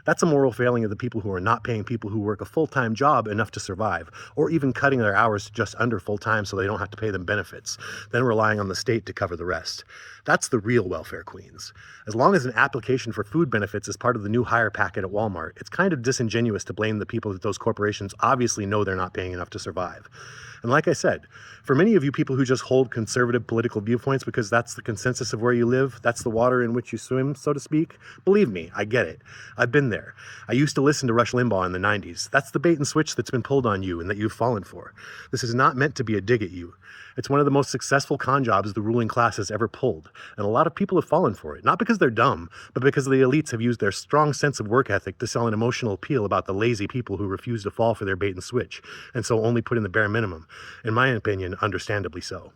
That's a moral failing of the people who are not paying people who work a full-time job enough to survive, or even cutting their hours to just under full-time so they don't have to pay them benefits, then relying on the state to cover the rest. That's the real welfare queens. As long as an application for food benefits is part of the new hire packet at Walmart, it's kind of disingenuous to blame the people that those corporations obviously know they're not paying enough to survive. And like I said, for many of you people who just hold conservative political viewpoints because that's the consensus of where you live, that's the water in which you swim, so to speak, believe me, I get it. I've been there. I used to listen to Rush Limbaugh in the 90s. That's the bait and switch that's been pulled on you and that you've fallen for. This is not meant to be a dig at you. It's one of the most successful con jobs the ruling class has ever pulled, and a lot of people have fallen for it, not because they're dumb, but because the elites have used their strong sense of work ethic to sell an emotional appeal about the lazy people who refuse to fall for their bait and switch, and so only put in the bare minimum, in my opinion, understandably so.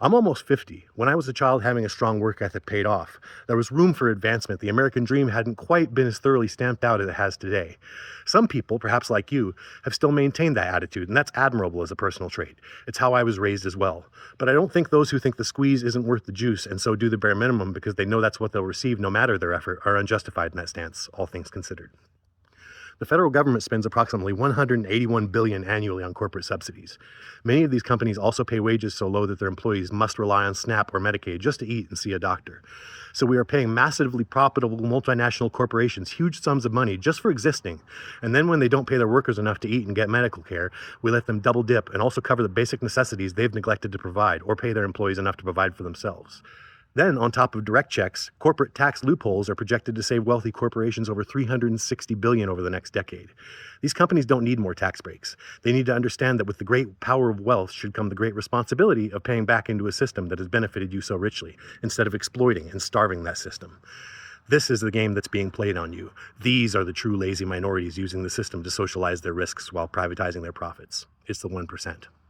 I'm almost 50. When I was a child, having a strong work ethic paid off. There was room for advancement. The American dream hadn't quite been as thoroughly stamped out as it has today. Some people, perhaps like you, have still maintained that attitude, and that's admirable as a personal trait. It's how I was raised as well. But I don't think those who think the squeeze isn't worth the juice and so do the bare minimum because they know that's what they'll receive no matter their effort are unjustified in that stance, all things considered. The federal government spends approximately $181 billion annually on corporate subsidies. Many of these companies also pay wages so low that their employees must rely on SNAP or Medicaid just to eat and see a doctor. So we are paying massively profitable multinational corporations huge sums of money just for existing. And then when they don't pay their workers enough to eat and get medical care, we let them double dip and also cover the basic necessities they've neglected to provide or pay their employees enough to provide for themselves. Then, on top of direct checks, corporate tax loopholes are projected to save wealthy corporations over $360 billion over the next decade. These companies don't need more tax breaks. They need to understand that with the great power of wealth should come the great responsibility of paying back into a system that has benefited you so richly, instead of exploiting and starving that system. This is the game that's being played on you. These are the true lazy minorities using the system to socialize their risks while privatizing their profits. It's the 1%.